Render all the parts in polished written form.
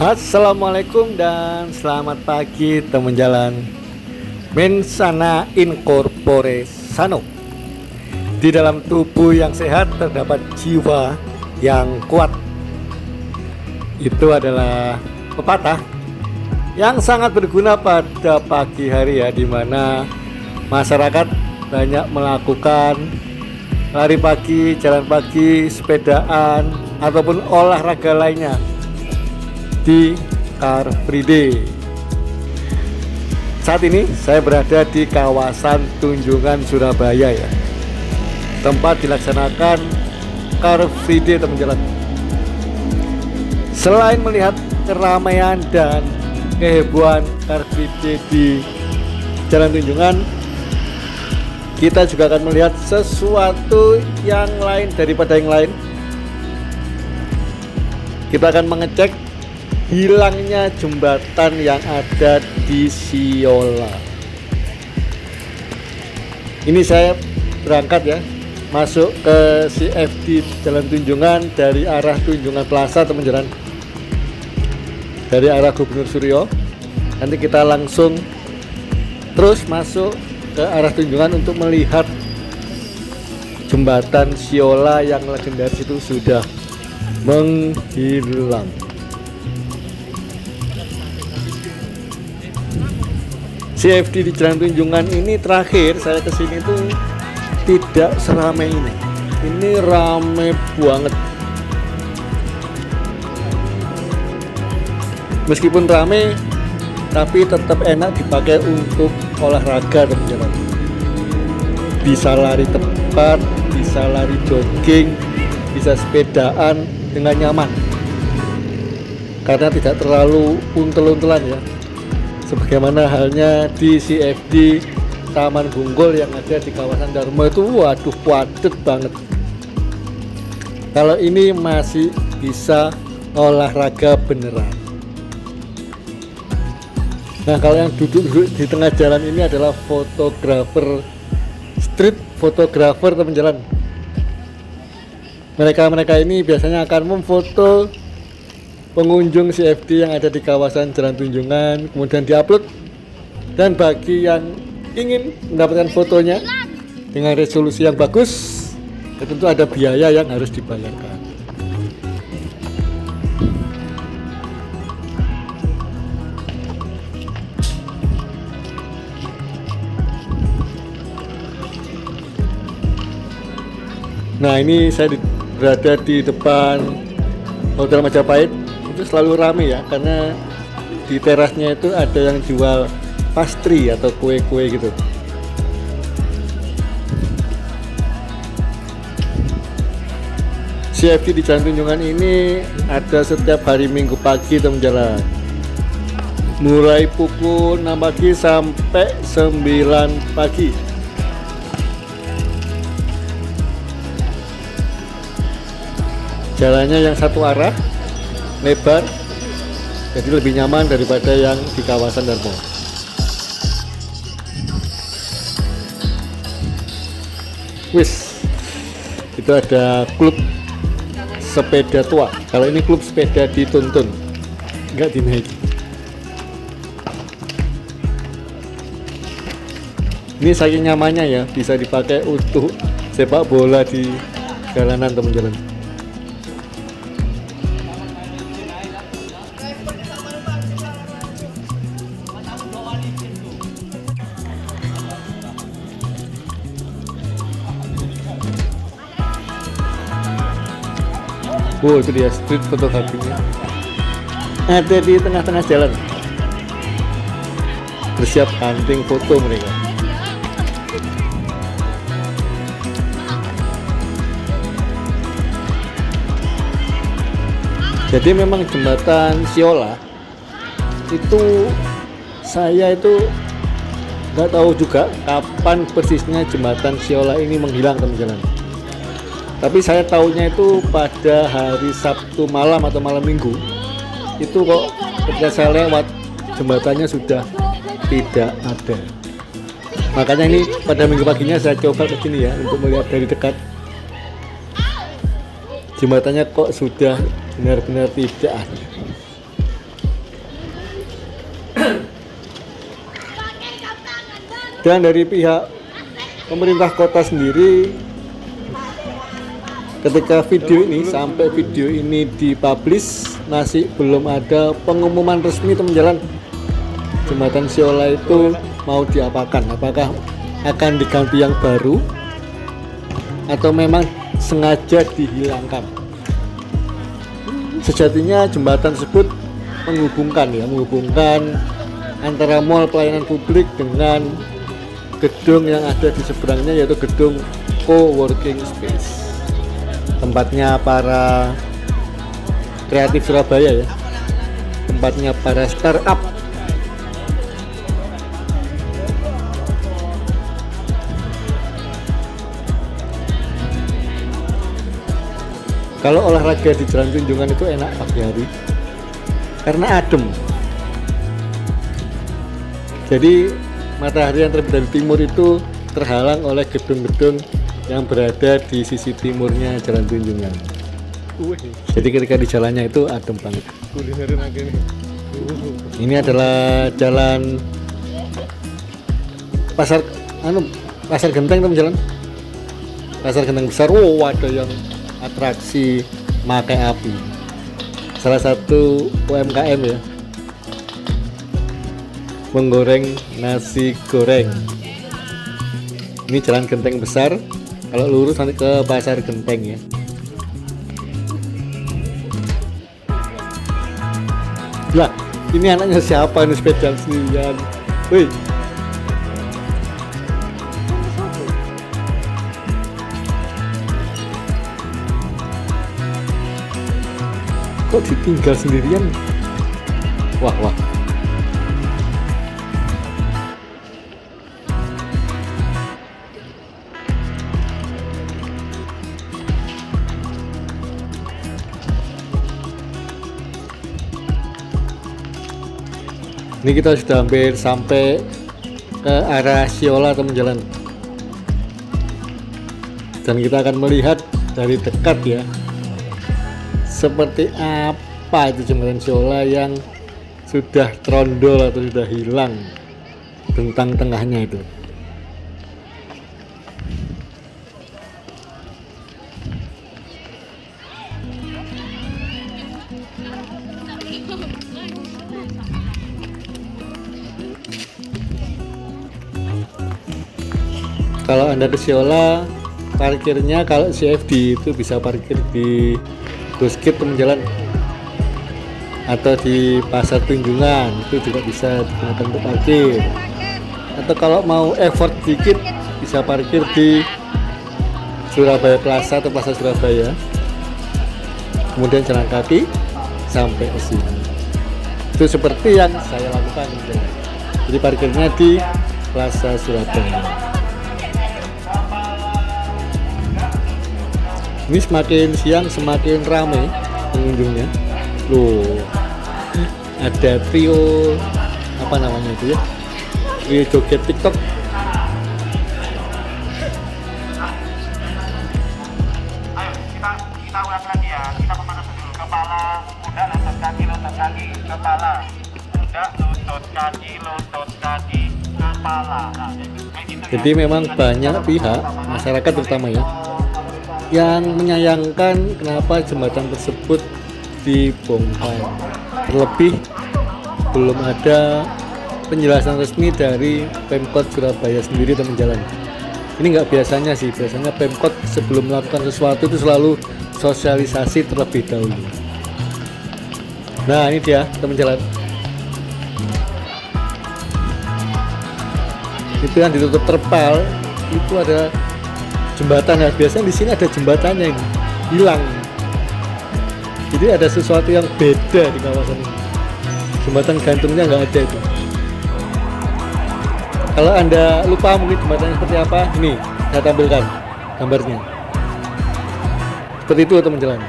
Assalamualaikum dan selamat pagi teman jalan. Mensana incorpore sano. Di dalam tubuh yang sehat terdapat jiwa yang kuat. Itu adalah pepatah yang sangat berguna pada pagi hari ya, di mana masyarakat banyak melakukan lari pagi, jalan pagi, sepedaan ataupun olahraga lainnya di Car Free Day. Saat ini saya berada di kawasan Tunjungan, Surabaya ya, tempat dilaksanakan Car Free Day teman-teman. Selain melihat keramaian dan kehebohan Car Free Day di Jalan Tunjungan, kita juga akan melihat sesuatu yang lain daripada yang lain. Kita akan mengecek hilangnya jembatan yang ada di Siola. Ini saya berangkat ya, masuk ke CFD Jalan Tunjungan dari arah Tunjungan Plaza teman-teman, dari arah Gubernur Suryo. Nanti kita langsung terus masuk ke arah Tunjungan untuk melihat jembatan Siola yang legendaris itu sudah menghilang. CFD di Jalan Tunjungan ini terakhir saya kesini tuh tidak seramai ini. Ini rame banget. Meskipun rame, tapi tetap enak dipakai untuk olahraga teman-teman. Bisa lari tepat, bisa lari jogging, bisa sepedaan dengan nyaman. Karena tidak terlalu untel-untelan ya. Sebagaimana halnya di CFD Taman Bunggul yang ada di kawasan Darmo itu, waduh padat banget. Kalau ini masih bisa olahraga beneran. Nah, kalau yang duduk-duduk di tengah jalan ini adalah fotografer, street fotografer teman-teman. Mereka ini biasanya akan memfoto pengunjung CFD yang ada di kawasan Jalan Tunjungan, kemudian diupload. Dan bagi yang ingin mendapatkan fotonya dengan resolusi yang bagus, ya tentu ada biaya yang harus dibayarkan. Nah, ini saya berada di depan Hotel Majapahit. Itu selalu ramai ya, karena di terasnya itu ada yang jual pastry atau kue-kue gitu. CFD di Jalan Tunjungan ini ada setiap hari Minggu pagi teman-teman, mulai pukul 6 pagi sampai 9 pagi. Jalannya yang satu arah, lebar, jadi lebih nyaman daripada yang di kawasan Darmo. Wis, itu ada klub sepeda tua. Kalau ini klub sepeda dituntun, nggak dinaiki. Ini saking nyamannya ya, bisa dipakai untuk sepak bola di jalanan teman-teman. Oh, itu dia street fotografinya. Ada di tengah-tengah jalan, bersiap hunting foto mereka. Jadi memang jembatan Siola itu, saya itu nggak tahu juga kapan persisnya jembatan Siola ini menghilang teman-teman. Tapi saya tahunya itu pada hari Sabtu malam atau malam Minggu. Itu kok ketika saya lewat, jembatannya sudah tidak ada. Makanya ini pada minggu paginya saya coba ke sini ya, untuk melihat dari dekat. Jembatannya kok sudah benar-benar tidak ada. Dan dari pihak pemerintah kota sendiri, ketika video ini dipublish, masih belum ada pengumuman resmi teman jalan jembatan Siola itu mau diapakan, apakah akan diganti yang baru atau memang sengaja dihilangkan. Sejatinya jembatan tersebut menghubungkan antara mall pelayanan publik dengan gedung yang ada di seberangnya, yaitu gedung co-working space, tempatnya para kreatif Surabaya ya, tempatnya para startup. Kalau olahraga di Jalan Tunjungan itu enak pagi hari karena adem, jadi matahari yang terbit dari timur itu terhalang oleh gedung-gedung yang berada di sisi timurnya Jalan Tunjungan. Jadi ketika di jalannya itu adem banget. Ini adalah jalan pasar Genteng teman jalan. Pasar Genteng besar. Oh, ada yang atraksi makai api. Salah satu UMKM ya. Menggoreng nasi goreng. Ini jalan Genteng besar. Kalau lurus nanti ke pasar Genteng ya. Lah, ini anaknya siapa nih sepeda sendirian? Woi. Kok ditinggal sendirian? Wah. Ini kita sudah hampir sampai ke arah Siola teman jalan. Dan kita akan melihat dari dekat ya, seperti apa itu jembatan Siola yang sudah trondol atau sudah hilang bentang tengahnya itu. Kalau Anda ke Siola, parkirnya kalau CFD itu bisa parkir di Goskit teman jalan, atau di Pasar Tunjungan itu juga bisa digunakan untuk parkir. Atau kalau mau effort dikit bisa parkir di Surabaya Plaza atau Plaza Surabaya, kemudian jalan kaki sampai ke sini. Itu seperti yang saya lakukan. Jadi parkirnya di Plaza Surabaya. Ini semakin siang semakin ramai pengunjungnya. Loh, ada trio apa namanya itu ya? Trio joget TikTok. Ayo kita ulas lagi ya. Kita pemanasan dulu. Kepala, pundak, lutut kaki, kepala, pundak, lutut kaki, kepala. Nah, jadi memang banyak pihak masyarakat terutama ya yang menyayangkan kenapa jembatan tersebut dibongkar. Terlebih belum ada penjelasan resmi dari Pemkot Surabaya sendiri teman jalan. Ini nggak biasanya sih, biasanya Pemkot sebelum melakukan sesuatu itu selalu sosialisasi terlebih dahulu. Nah ini dia teman jalan, itu yang ditutup terpal itu ada jembatan. Nah, biasanya di sini ada jembatannya ini hilang. Jadi ada sesuatu yang beda di kawasan ini. Jembatan gantungnya nggak ada itu. Kalau Anda lupa mungkin jembatannya seperti apa, ini saya tampilkan gambarnya. Seperti itu teman jalan.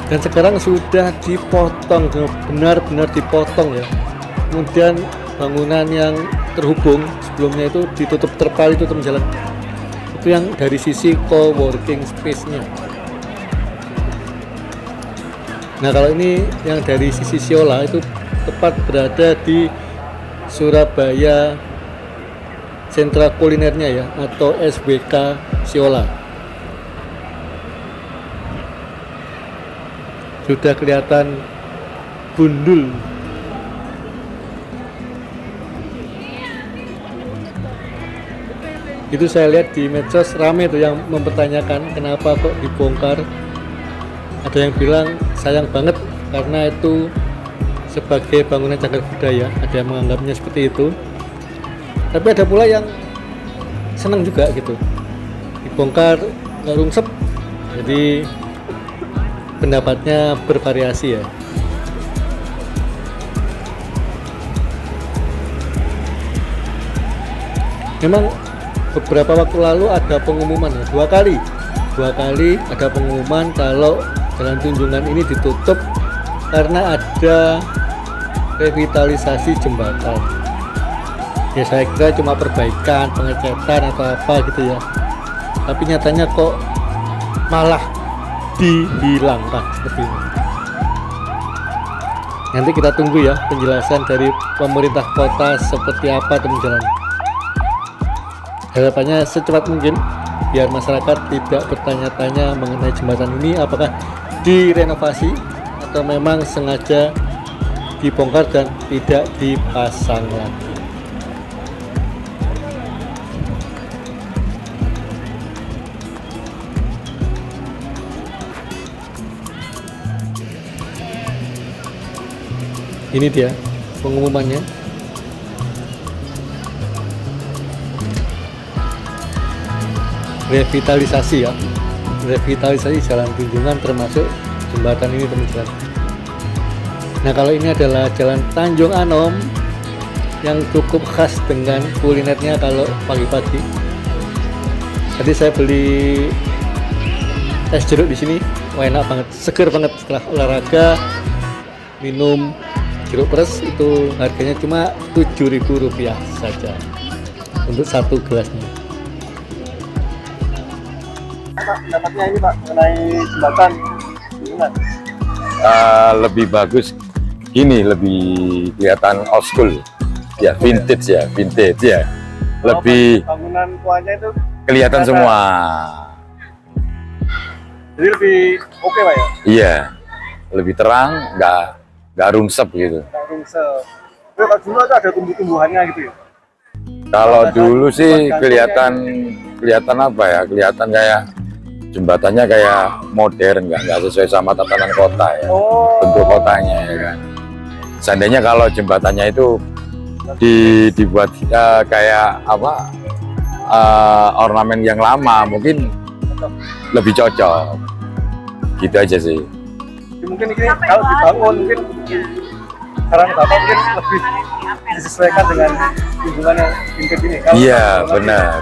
Dan sekarang sudah dipotong, benar-benar dipotong ya. Kemudian bangunan yang terhubung sebelumnya itu ditutup terpal itu teman jalan. Itu yang dari sisi co-working space-nya. Nah kalau ini yang dari sisi Siola itu tepat berada di Surabaya sentra kulinernya ya, atau SBK Siola. Sudah kelihatan gundul. Itu saya lihat di medsos rame tuh yang mempertanyakan kenapa kok dibongkar. Ada yang bilang sayang banget karena itu sebagai bangunan cagar budaya, ada yang menganggapnya seperti itu. Tapi ada pula yang senang juga gitu, dibongkar nggak rungsep. Jadi pendapatnya bervariasi ya. Memang beberapa waktu lalu ada pengumuman ya, dua kali ada pengumuman kalau Jalan Tunjungan ini ditutup karena ada revitalisasi jembatan. Ya saya kira cuma perbaikan, pengecatan atau apa gitu ya. Tapi nyatanya kok malah dihilangkan seperti ini. Nanti kita tunggu ya penjelasan dari pemerintah kota seperti apa teman-teman. Harapannya secepat mungkin biar masyarakat tidak bertanya-tanya mengenai jembatan ini apakah direnovasi atau memang sengaja dibongkar dan tidak dipasang lagi. Ini dia pengumumannya. Revitalisasi ya, revitalisasi Jalan Tunjungan termasuk jembatan ini teman-teman. Nah kalau ini adalah Jalan Tanjung Anom yang cukup khas dengan kulinernya kalau pagi-pagi. Tadi saya beli es jeruk di sini, wah enak banget, seger banget setelah olahraga. Minum jeruk peres itu harganya cuma Rp7.000 saja untuk satu gelasnya. Pendapatnya ini Pak mengenai jembatan gimana? Lebih bagus gini, lebih kelihatan old school ya, vintage ya, lebih Bangunan tuanya itu kelihatan semua. jadi lebih oke Pak ya? Iya, lebih terang, nggak rungsep gitu. Nggak rungsep. Tapi kalau dulu itu ada tumbuh-tumbuhannya gitu ya? Kalau dulu sih kelihatan apa ya, kelihatan kayak jembatannya kayak modern, nggak sesuai sama tatanan kota ya, bentuk kotanya ya kan. Seandainya kalau jembatannya itu dibuat kayak apa, ornamen yang lama mungkin lebih cocok, gitu aja sih. Mungkin ini kalau dibangun mungkin saran Bapak mungkin lebih disesuaikan dengan lingkungan yang vintage ini. Iya, benar.